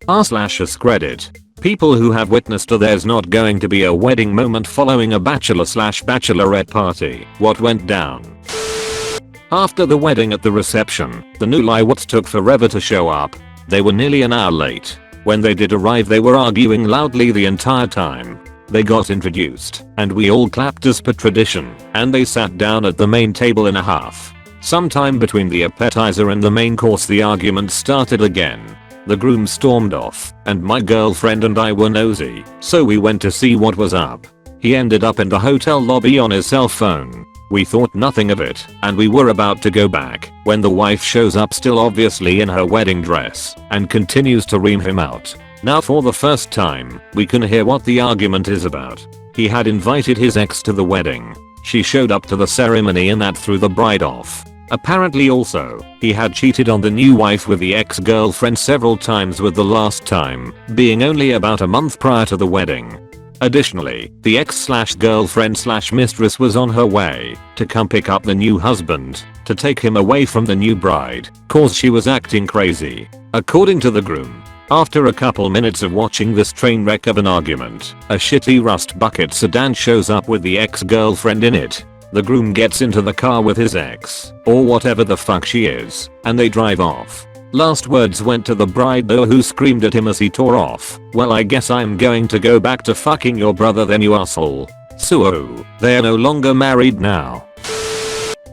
r/AskReddit. People who have witnessed a there's not going to be a wedding moment following a bachelor/bachelorette party. What went down? After the wedding at the reception, the newlyweds took forever to show up. They were nearly an hour late. When they did arrive, they were arguing loudly the entire time. They got introduced, and we all clapped as per tradition, and they sat down at the main table in a half. Sometime between the appetizer and the main course the argument started again. The groom stormed off, and my girlfriend and I were nosy, so we went to see what was up. He ended up in the hotel lobby on his cell phone. We thought nothing of it, and we were about to go back, when the wife shows up, still obviously in her wedding dress, and continues to ream him out. Now for the first time, we can hear what the argument is about. He had invited his ex to the wedding. She showed up to the ceremony and that threw the bride off. Apparently also, he had cheated on the new wife with the ex-girlfriend several times, with the last time being only about a month prior to the wedding. Additionally, the ex/girlfriend/mistress was on her way to come pick up the new husband to take him away from the new bride, cause she was acting crazy. According to the groom, after a couple minutes of watching this train wreck of an argument, a shitty rust bucket sedan shows up with the ex-girlfriend in it. The groom gets into the car with his ex, or whatever the fuck she is, and they drive off. Last words went to the bride though, who screamed at him as he tore off, "Well, I guess I'm going to go back to fucking your brother then, you asshole." So, they're no longer married now.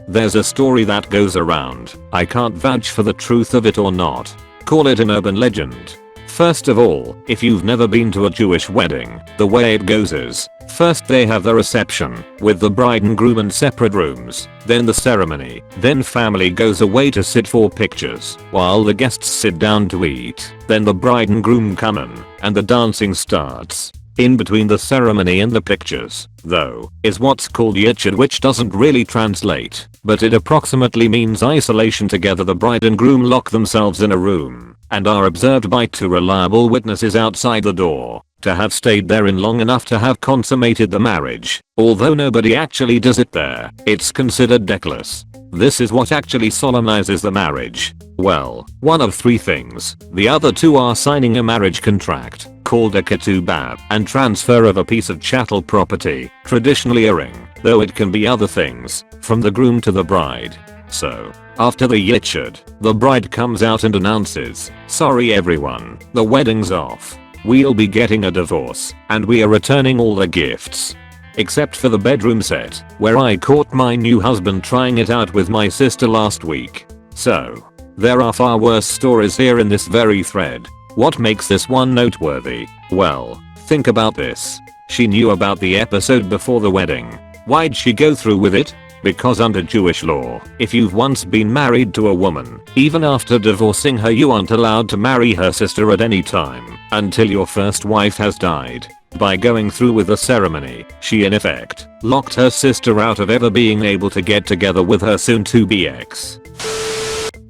There's a story that goes around. I can't vouch for the truth of it or not. Call it an urban legend. First of all, if you've never been to a Jewish wedding, the way it goes is, first they have the reception, with the bride and groom in separate rooms, then the ceremony, then family goes away to sit for pictures, while the guests sit down to eat, then the bride and groom come in, and the dancing starts. In between the ceremony and the pictures, though, is what's called yichud, which doesn't really translate, but it approximately means isolation. Together the bride and groom lock themselves in a room, and are observed by 2 reliable witnesses outside the door, to have stayed therein long enough to have consummated the marriage. Although nobody actually does it there, it's considered decorous. This is what actually solemnizes the marriage. Well, one of 3 things. The other 2 are signing a marriage contract, called a ketubah, and transfer of a piece of chattel property, traditionally a ring, though it can be other things, from the groom to the bride. So, after the yichud, the bride comes out and announces, "Sorry everyone, the wedding's off. We'll be getting a divorce, and we are returning all the gifts. Except for the bedroom set, where I caught my new husband trying it out with my sister last week." So, there are far worse stories here in this very thread. What makes this one noteworthy? Well, think about this. She knew about the episode before the wedding. Why'd she go through with it? Because under Jewish law, if you've once been married to a woman, even after divorcing her, you aren't allowed to marry her sister at any time until your first wife has died. By going through with the ceremony, she in effect locked her sister out of ever being able to get together with her soon-to-be ex.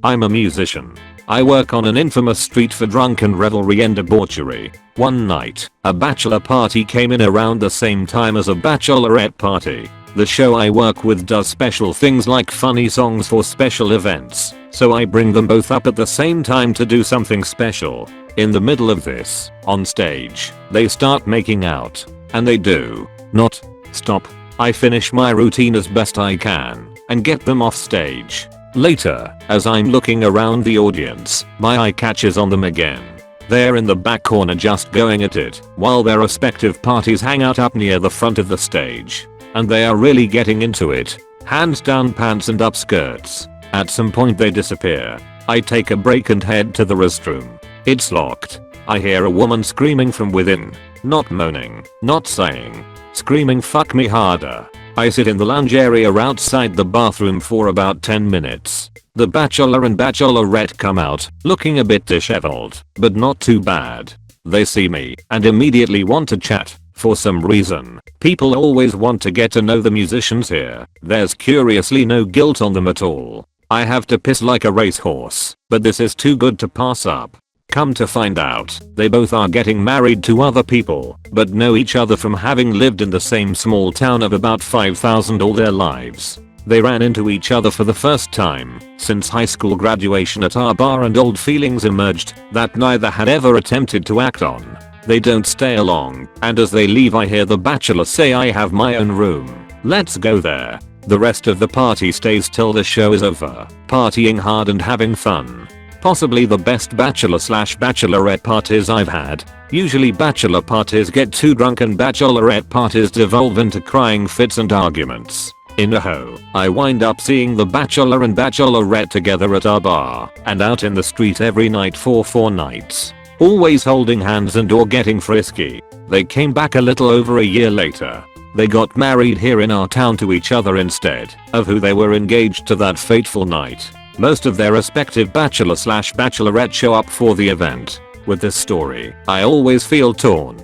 I'm a musician. I work on an infamous street for drunken revelry and debauchery. One night, a bachelor party came in around the same time as a bachelorette party. The show I work with does special things like funny songs for special events, so I bring them both up at the same time to do something special. In the middle of this, on stage, they start making out. And they do not stop. I finish my routine as best I can and get them off stage. Later, as I'm looking around the audience, my eye catches on them again. They're in the back corner just going at it, while their respective parties hang out up near the front of the stage. And they are really getting into it. Hands down pants and up skirts. At some point they disappear. I take a break and head to the restroom. It's locked. I hear a woman screaming from within. Not moaning, not saying. Screaming "fuck me harder." I sit in the lounge area outside the bathroom for about 10 minutes. The bachelor and bachelorette come out, looking a bit disheveled, but not too bad. They see me and immediately want to chat. For some reason, people always want to get to know the musicians here. There's curiously no guilt on them at all. I have to piss like a racehorse, but this is too good to pass up. Come to find out, they both are getting married to other people, but know each other from having lived in the same small town of about 5,000 all their lives. They ran into each other for the first time since high school graduation at our bar, and old feelings emerged that neither had ever attempted to act on. They don't stay along, and as they leave I hear the bachelor say, "I have my own room. Let's go there." The rest of the party stays till the show is over, partying hard and having fun. Possibly the best bachelor/bachelorette parties I've had. Usually bachelor parties get too drunk and bachelorette parties devolve into crying fits and arguments. In a hoe, I wind up seeing the bachelor and bachelorette together at our bar and out in the street every night for 4 nights. Always holding hands and or getting frisky. They came back a little over a year later. They got married here in our town to each other instead of who they were engaged to that fateful night. Most of their respective bachelor/bachelorette show up for the event. With this story, I always feel torn.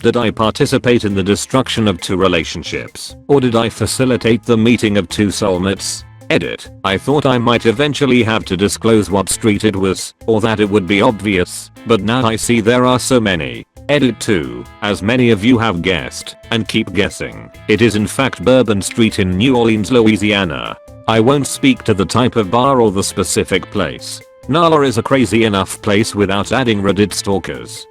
Did I participate in the destruction of 2 relationships, or did I facilitate the meeting of 2 soulmates? Edit. I thought I might eventually have to disclose what street it was, or that it would be obvious, but now I see there are so many. Edit 2. As many of you have guessed, and keep guessing, it is in fact Bourbon Street in New Orleans, Louisiana. I won't speak to the type of bar or the specific place. NOLA is a crazy enough place without adding Reddit stalkers.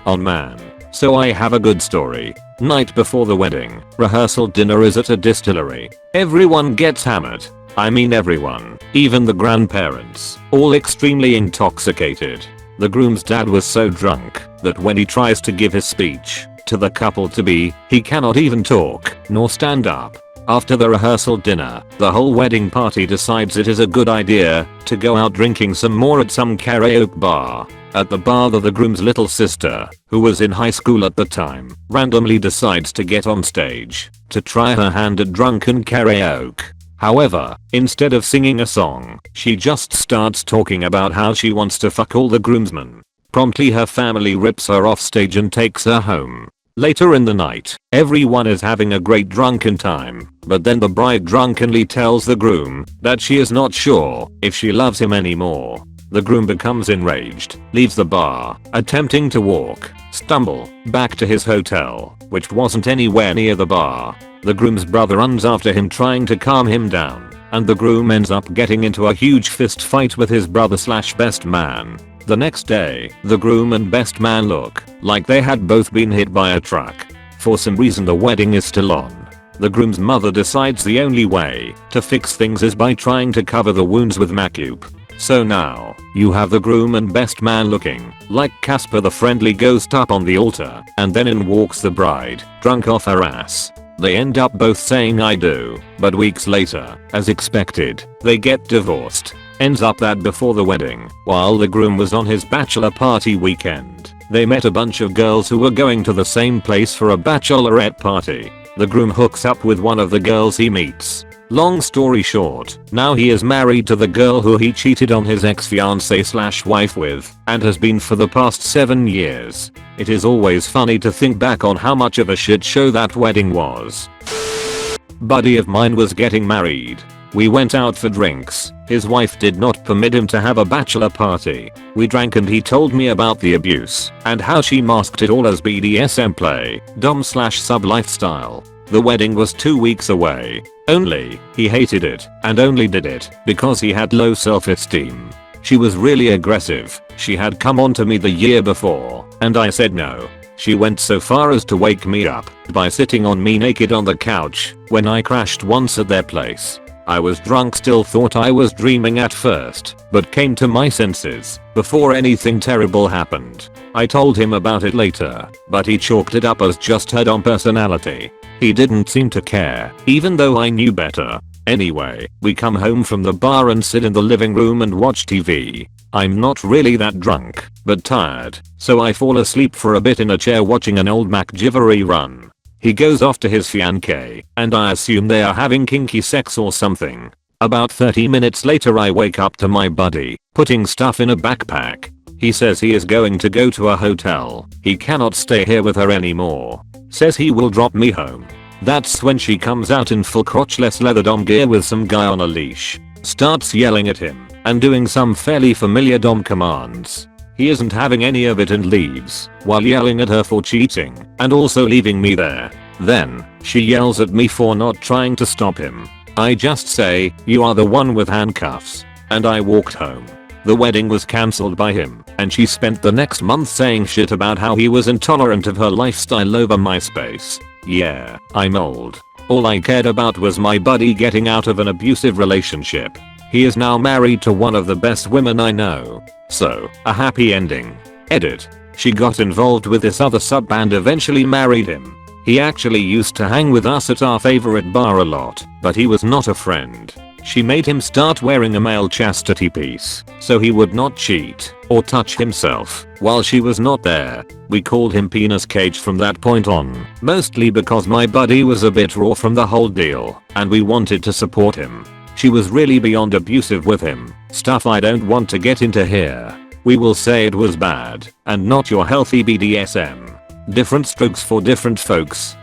Oh man. So I have a good story. Night before the wedding, rehearsal dinner is at a distillery. Everyone gets hammered. I mean everyone, even the grandparents, all extremely intoxicated. The groom's dad was so drunk that when he tries to give his speech to the couple-to-be, he cannot even talk nor stand up. After the rehearsal dinner, the whole wedding party decides it is a good idea to go out drinking some more at some karaoke bar. At the bar, the groom's little sister, who was in high school at the time, randomly decides to get on stage to try her hand at drunken karaoke. However, instead of singing a song, she just starts talking about how she wants to fuck all the groomsmen. Promptly her family rips her off stage and takes her home. Later in the night, everyone is having a great drunken time, but then the bride drunkenly tells the groom that she is not sure if she loves him anymore. The groom becomes enraged, leaves the bar, attempting to stumble back to his hotel, which wasn't anywhere near the bar. The groom's brother runs after him trying to calm him down, and the groom ends up getting into a huge fist fight with his brother/best man. The next day, the groom and best man look like they had both been hit by a truck. For some reason the wedding is still on. The groom's mother decides the only way to fix things is by trying to cover the wounds with makeup. So now, you have the groom and best man looking like Casper the Friendly Ghost up on the altar, and then in walks the bride, drunk off her ass. They end up both saying I do, but weeks later, as expected, they get divorced. Ends up that before the wedding, while the groom was on his bachelor party weekend, they met a bunch of girls who were going to the same place for a bachelorette party. The groom hooks up with one of the girls he meets. Long story short, now he is married to the girl who he cheated on his ex-fiancée/wife with, and has been for the past 7 years. It is always funny to think back on how much of a shit show that wedding was. Buddy of mine was getting married. We went out for drinks. His wife did not permit him to have a bachelor party. We drank and he told me about the abuse and how she masked it all as BDSM play, dom/sub lifestyle. The wedding was 2 weeks away. Only, he hated it and only did it because he had low self-esteem. She was really aggressive. She had come on to me the year before and I said no. She went so far as to wake me up by sitting on me naked on the couch when I crashed once at their place. I was drunk, still thought I was dreaming at first, but came to my senses before anything terrible happened. I told him about it later, but he chalked it up as just her dom personality. He didn't seem to care, even though I knew better. Anyway, we come home from the bar and sit in the living room and watch TV. I'm not really that drunk, but tired, so I fall asleep for a bit in a chair watching an old MacGyver run. He goes off to his fiancée, and I assume they are having kinky sex or something. About 30 minutes later I wake up to my buddy putting stuff in a backpack. He says he is going to go to a hotel. He cannot stay here with her anymore. Says he will drop me home. That's when she comes out in full crotchless leather dom gear with some guy on a leash. Starts yelling at him and doing some fairly familiar dom commands. He isn't having any of it and leaves while yelling at her for cheating and also leaving me there. Then, she yells at me for not trying to stop him. I just say, "You are the one with handcuffs." And I walked home. The wedding was cancelled by him, and she spent the next month saying shit about how he was intolerant of her lifestyle over MySpace. Yeah, I'm old. All I cared about was my buddy getting out of an abusive relationship. He is now married to one of the best women I know. So, a happy ending. Edit. She got involved with this other sub and eventually married him. He actually used to hang with us at our favorite bar a lot, but he was not a friend. She made him start wearing a male chastity piece so he would not cheat or touch himself while she was not there. We called him Penis Cage from that point on, mostly because my buddy was a bit raw from the whole deal and we wanted to support him. She was really beyond abusive with him, stuff I don't want to get into here. We will say it was bad and not your healthy BDSM. Different strokes for different folks.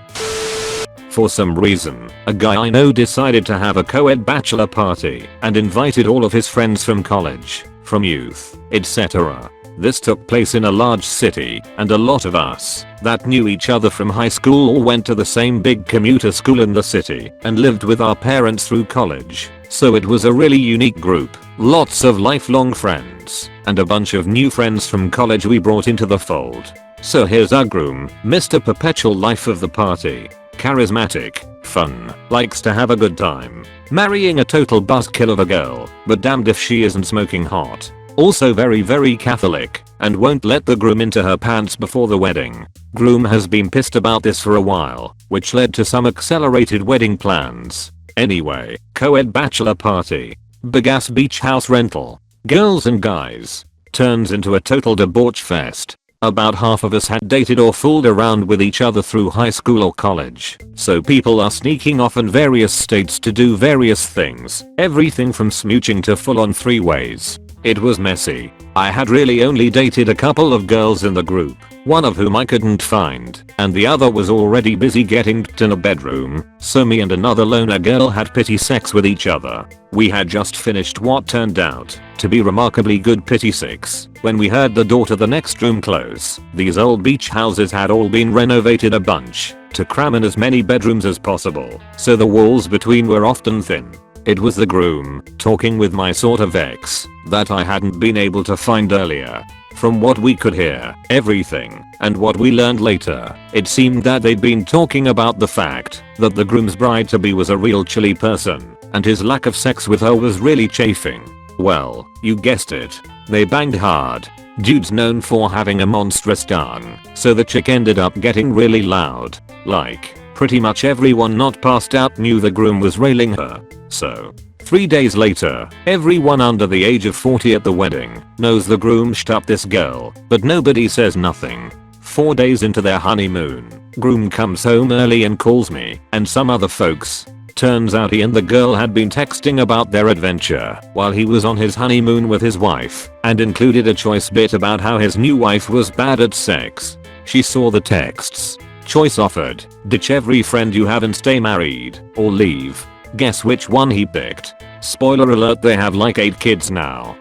For some reason, a guy I know decided to have a co-ed bachelor party and invited all of his friends from college, from youth, etc. This took place in a large city, and a lot of us that knew each other from high school all went to the same big commuter school in the city and lived with our parents through college. So it was a really unique group, lots of lifelong friends, and a bunch of new friends from college we brought into the fold. So here's our groom, Mr. Perpetual Life of the Party. Charismatic, fun, likes to have a good time. Marrying a total buzzkill of a girl, but damned if she isn't smoking hot. Also very Catholic, and won't let the groom into her pants before the wedding. Groom has been pissed about this for a while, which led to some accelerated wedding plans. Anyway, co-ed bachelor party. Big ass beach house rental. Girls and guys. Turns into a total debauch fest. About half of us had dated or fooled around with each other through high school or college. So people are sneaking off in various states to do various things. Everything from smooching to full on three-ways. It was messy. I had really only dated a couple of girls in the group, one of whom I couldn't find, and the other was already busy getting in a bedroom, so me and another loner girl had pity sex with each other. We had just finished what turned out to be remarkably good pity sex when we heard the door to the next room close. These old beach houses had all been renovated a bunch to cram in as many bedrooms as possible, so the walls between were often thin. It was the groom, talking with my sort of ex, that I hadn't been able to find earlier. From what we could hear, everything, and what we learned later, it seemed that they'd been talking about the fact that the groom's bride-to-be was a real chilly person, and his lack of sex with her was really chafing. Well, you guessed it. They banged hard. Dude's known for having a monstrous tongue, so the chick ended up getting really loud. Like, pretty much everyone not passed out knew the groom was railing her. So, 3 days later, everyone under the age of 40 at the wedding knows the groom shut up this girl, but nobody says nothing. 4 days into their honeymoon, groom comes home early and calls me and some other folks. Turns out he and the girl had been texting about their adventure while he was on his honeymoon with his wife, and included a choice bit about how his new wife was bad at sex. She saw the texts. Choice offered: ditch every friend you have and stay married, or leave. Guess which one he picked? Spoiler alert, they have like 8 kids now.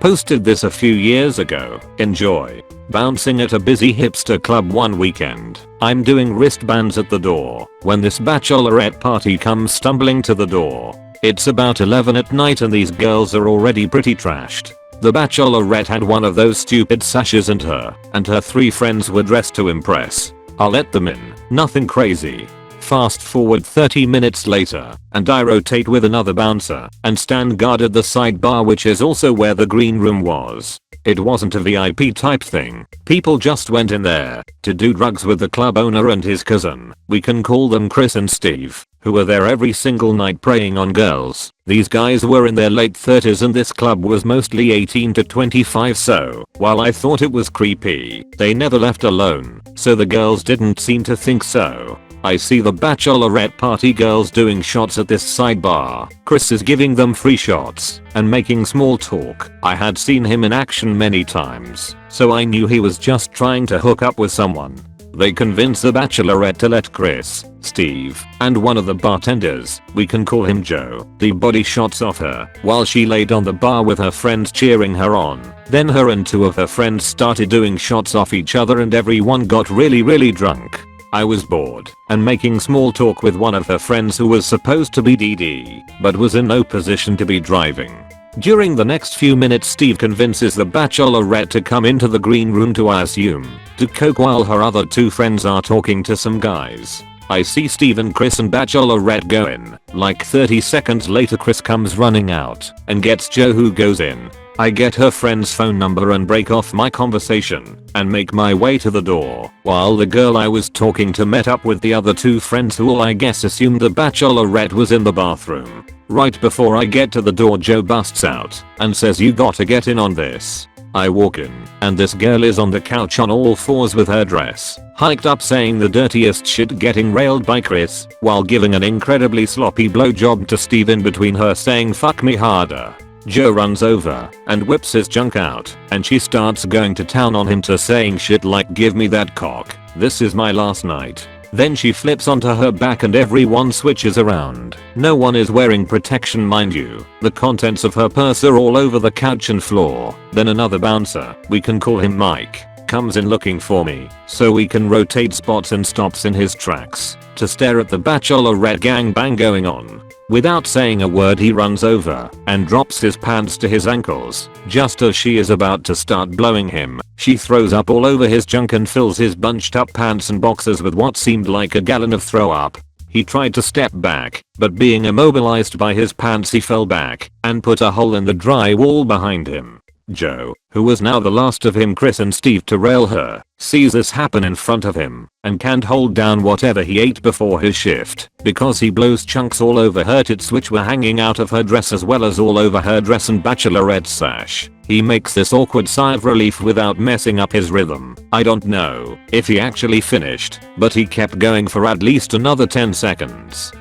Posted this a few years ago. Enjoy. Bouncing at a busy hipster club one weekend. I'm doing wristbands at the door when this bachelorette party comes stumbling to the door. It's about 11 at night and these girls are already pretty trashed. The bachelorette had one of those stupid sashes and her 3 friends were dressed to impress. I'll let them in. Nothing crazy. Fast forward 30 minutes later, and I rotate with another bouncer and stand guard at the sidebar, which is also where the green room was. It wasn't a VIP type thing. People just went in there to do drugs with the club owner and his cousin. We can call them Chris and Steve, who were there every single night preying on girls. These guys were in their late 30s and this club was mostly 18 to 25, so while I thought it was creepy, they never left alone, so the girls didn't seem to think so. I see the bachelorette party girls doing shots at this sidebar. Chris is giving them free shots and making small talk. I had seen him in action many times, so I knew he was just trying to hook up with someone. They convinced the bachelorette to let Chris, Steve, and one of the bartenders, we can call him Joe, do body shots off her while she laid on the bar with her friends cheering her on. Then her and 2 of her friends started doing shots off each other and everyone got really drunk. I was bored and making small talk with one of her friends who was supposed to be DD, but was in no position to be driving. During the next few minutes Steve convinces the bachelorette to come into the green room to, I assume, to coke while her other two friends are talking to some guys. I see Steve and Chris and bachelorette go in. Like 30 seconds later Chris comes running out and gets Joe, who goes in. I get her friend's phone number and break off my conversation and make my way to the door, while the girl I was talking to met up with the other two friends who all I guess assumed the bachelorette was in the bathroom. Right before I get to the door Joe busts out and says, "You gotta get in on this." I walk in and this girl is on the couch on all fours with her dress hiked up saying the dirtiest shit, getting railed by Chris while giving an incredibly sloppy blowjob to Steve in between her saying "fuck me harder." Joe runs over and whips his junk out and she starts going to town on him to saying shit like "give me that cock, this is my last night." Then she flips onto her back and everyone switches around. No one is wearing protection, mind you. The contents of her purse are all over the couch and floor. Then another bouncer, we can call him Mike, comes in looking for me so we can rotate spots and stops in his tracks to stare at the bachelorette gangbang going on. Without saying a word he runs over and drops his pants to his ankles. Just as she is about to start blowing him, she throws up all over his junk and fills his bunched up pants and boxers with what seemed like a gallon of throw up. He tried to step back, but being immobilized by his pants he fell back and put a hole in the drywall behind him. Joe, who was now the last of him, Chris and Steve to rail her, sees this happen in front of him and can't hold down whatever he ate before his shift because he blows chunks all over her tits which were hanging out of her dress as well as all over her dress and bachelorette sash. He makes this awkward sigh of relief without messing up his rhythm. I don't know if he actually finished, but he kept going for at least another 10 seconds.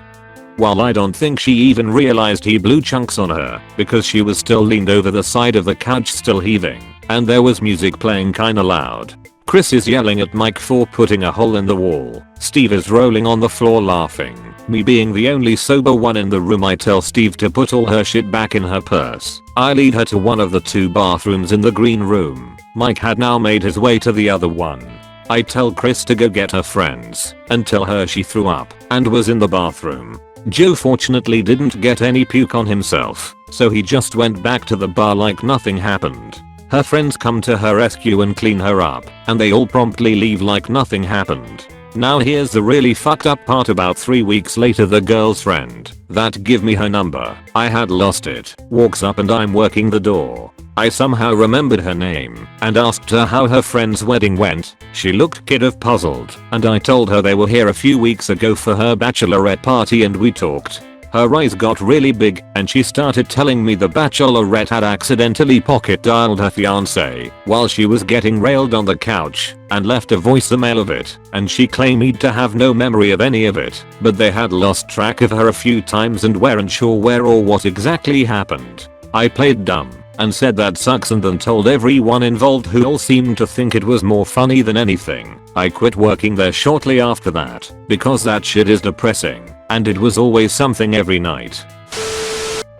While I don't think she even realized he blew chunks on her because she was still leaned over the side of the couch still heaving, and there was music playing kinda loud. Chris is yelling at Mike for putting a hole in the wall. Steve is rolling on the floor laughing. Me being the only sober one in the room, I tell Steve to put all her shit back in her purse. I lead her to one of the two bathrooms in the green room. Mike had now made his way to the other one. I tell Chris to go get her friends and tell her she threw up and was in the bathroom. Joe fortunately didn't get any puke on himself, so he just went back to the bar like nothing happened. Her friends come to her rescue and clean her up, and they all promptly leave like nothing happened. Now here's the really fucked up part. About 3 weeks later the girl's friend that give me her number, I had lost it, walks up and I'm working the door. I somehow remembered her name and asked her how her friend's wedding went. She looked kind of puzzled and I told her they were here a few weeks ago for her bachelorette party and we talked. Her eyes got really big and she started telling me the bachelorette had accidentally pocket dialed her fiance while she was getting railed on the couch and left a voicemail of it, and she claimed to have no memory of any of it, but they had lost track of her a few times and weren't sure where or what exactly happened. I played dumb and said that sucks and then told everyone involved, who all seemed to think it was more funny than anything. I quit working there shortly after that because that shit is depressing and it was always something every night.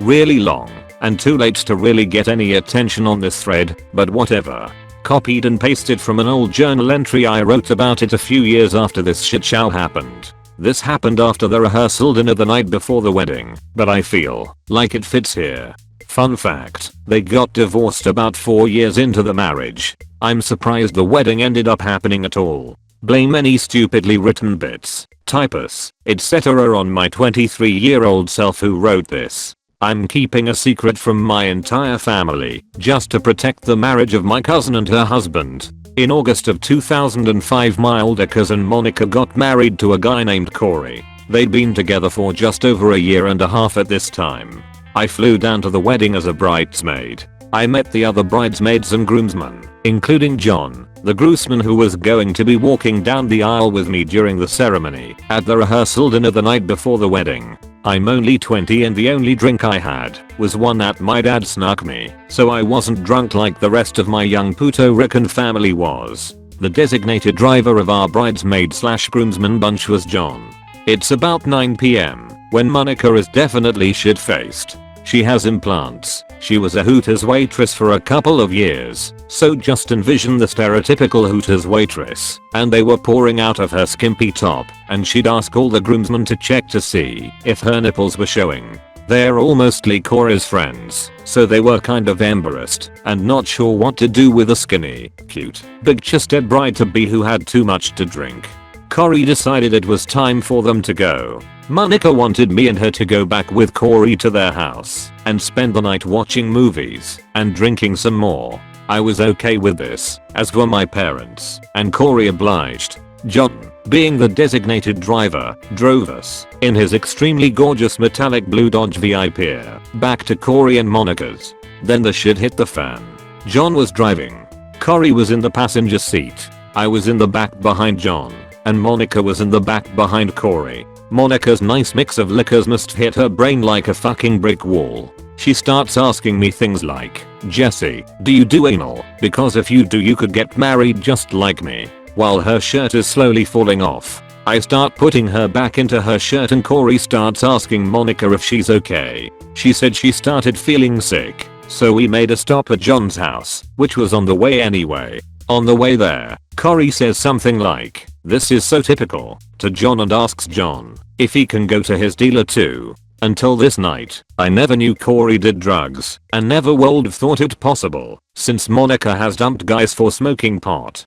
Really long and too late to really get any attention on this thread, but whatever. Copied and pasted from an old journal entry I wrote about it a few years after this shit show happened. This happened after the rehearsal dinner the night before the wedding, but I feel like it fits here. Fun fact, they got divorced about 4 years into the marriage. I'm surprised the wedding ended up happening at all. Blame any stupidly written bits, typos, etc. on my 23-year-old self who wrote this. I'm keeping a secret from my entire family just to protect the marriage of my cousin and her husband. In August of 2005 my older cousin Monica got married to a guy named Corey. They'd been together for just over a year and a half at this time. I flew down to the wedding as a bridesmaid. I met the other bridesmaids and groomsmen, including John, the groomsman who was going to be walking down the aisle with me during the ceremony, at the rehearsal dinner the night before the wedding. I'm only 20 and the only drink I had was one that my dad snuck me, so I wasn't drunk like the rest of my young Puerto Rican family was. The designated driver of our bridesmaid/groomsman bunch was John. It's about 9 PM when Monica is definitely shit-faced. She has implants, She was a Hooters waitress for a couple of years, so just envision the stereotypical Hooters waitress, and they were pouring out of her skimpy top, and she'd ask all the groomsmen to check to see if her nipples were showing. They're all mostly Corey's friends, so they were kind of embarrassed and not sure what to do with a skinny, cute, big-chested bride-to-be who had too much to drink. Corey decided it was time for them to go. Monica wanted me and her to go back with Corey to their house and spend the night watching movies and drinking some more. I was okay with this, as were my parents, and Corey obliged. John, being the designated driver, drove us, in his extremely gorgeous metallic blue Dodge VIP, back to Corey and Monica's. Then the shit hit the fan. John was driving. Corey was in the passenger seat. I was in the back behind John, and Monica was in the back behind Corey. Monica's nice mix of liquors must hit her brain like a fucking brick wall. She starts asking me things like, "Jesse, do you do anal? Because if you do you could get married just like me." While her shirt is slowly falling off. I start putting her back into her shirt and Corey starts asking Monica if she's okay. She said she started feeling sick, so we made a stop at John's house, which was on the way anyway. On the way there, Corey says something like, "This is so typical," to John and asks John if he can go to his dealer too. Until this night, I never knew Corey did drugs and never would have thought it possible since Monica has dumped guys for smoking pot.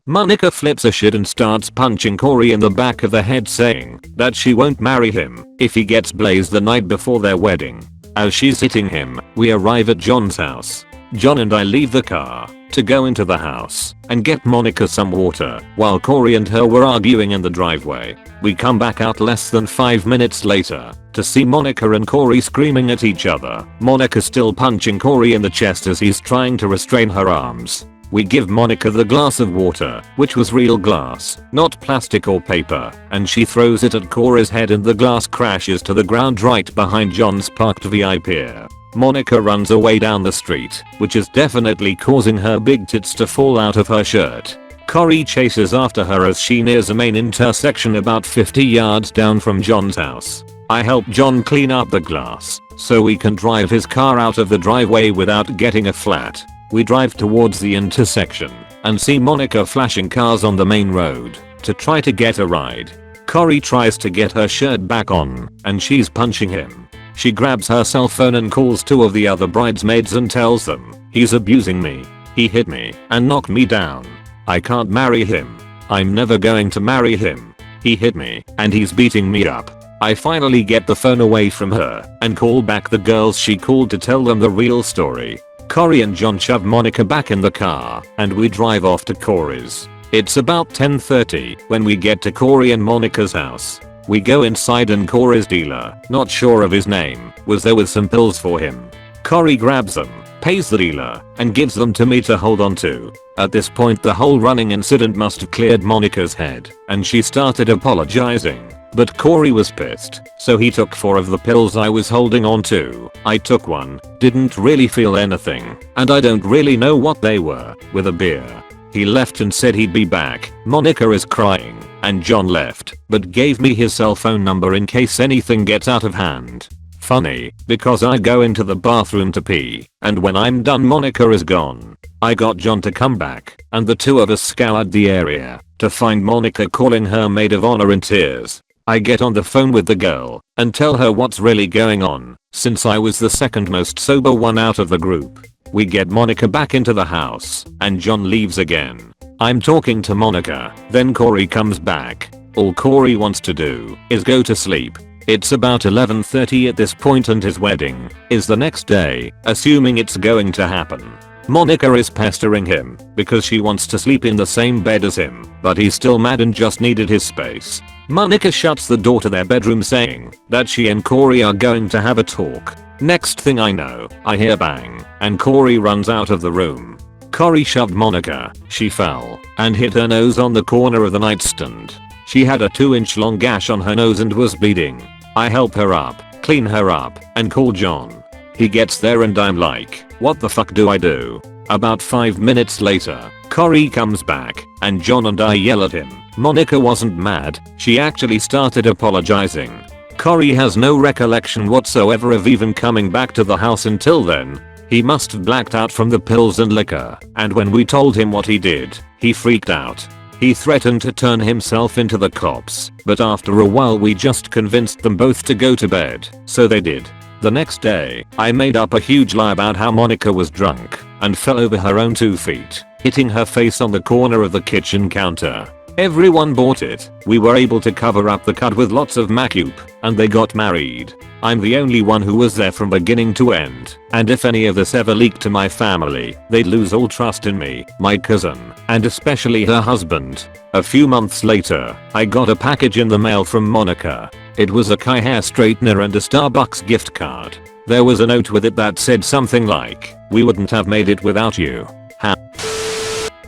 Monica flips a shit and starts punching Corey in the back of the head saying that she won't marry him if he gets blazed the night before their wedding. As she's hitting him, we arrive at John's house. John and I leave the car to go into the house and get Monica some water while Corey and her were arguing in the driveway. We come back out less than 5 minutes later to see Monica and Corey screaming at each other. Monica still punching Corey in the chest as he's trying to restrain her arms. We give Monica the glass of water, which was real glass, not plastic or paper, and she throws it at Corey's head and the glass crashes to the ground right behind John's parked VIP. Monica runs away down the street, which is definitely causing her big tits to fall out of her shirt. Corey chases after her as she nears a main intersection about 50 yards down from John's house. I help John clean up the glass so we can drive his car out of the driveway without getting a flat. We drive towards the intersection and see Monica flashing cars on the main road to try to get a ride. Corey tries to get her shirt back on and she's punching him. She grabs her cell phone and calls 2 of the other bridesmaids and tells them, "He's abusing me. He hit me and knocked me down. I can't marry him. I'm never going to marry him. He hit me and he's beating me up." I finally get the phone away from her and call back the girls she called to tell them the real story. Corey and John shove Monica back in the car and we drive off to Corey's. It's about 10:30 when we get to Corey and Monica's house. We go inside and Corey's dealer, not sure of his name, was there with some pills for him. Corey grabs them, pays the dealer, and gives them to me to hold on to. At this point the whole running incident must have cleared Monica's head and she started apologizing. But Corey was pissed, so he took 4 of the pills I was holding on to. I took one, didn't really feel anything, and I don't really know what they were, with a beer. He left and said he'd be back. Monica is crying, and John left, but gave me his cell phone number in case anything gets out of hand. Funny, because I go into the bathroom to pee, and when I'm done Monica is gone. I got John to come back, and the 2 of us scoured the area to find Monica calling her maid of honor in tears. I get on the phone with the girl and tell her what's really going on, since I was the second most sober one out of the group. We get Monica back into the house and John leaves again. I'm talking to Monica, then Corey comes back. All Corey wants to do is go to sleep. It's about 11:30 at this point and his wedding is the next day, assuming it's going to happen. Monica is pestering him because she wants to sleep in the same bed as him, but he's still mad and just needed his space. Monica shuts the door to their bedroom saying that she and Corey are going to have a talk. Next thing I know, I hear bang, and Corey runs out of the room. Corey shoved Monica, she fell, and hit her nose on the corner of the nightstand. She had a 2-inch long gash on her nose and was bleeding. I help her up, clean her up, and call John. He gets there and I'm like, what the fuck do I do? About 5 minutes later, Corey comes back, and John and I yell at him. Monica wasn't mad, she actually started apologizing. Corey has no recollection whatsoever of even coming back to the house until then, He must have blacked out from the pills and liquor, and when we told him what he did, he freaked out. He threatened to turn himself into the cops, but after a while we just convinced them both to go to bed, so they did. The next day, I made up a huge lie about how Monica was drunk and fell over her own 2 feet, hitting her face on the corner of the kitchen counter. Everyone bought it. We were able to cover up the cut with lots of makeup, and they got married. I'm the only one who was there from beginning to end, and if any of this ever leaked to my family, they'd lose all trust in me, my cousin, and especially her husband. A few months later, I got a package in the mail from Monica. It was a Kai hair straightener and a Starbucks gift card. There was a note with it that said something like, "We wouldn't have made it without you."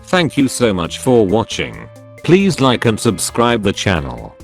Thank you so much for watching. Please like and subscribe the channel.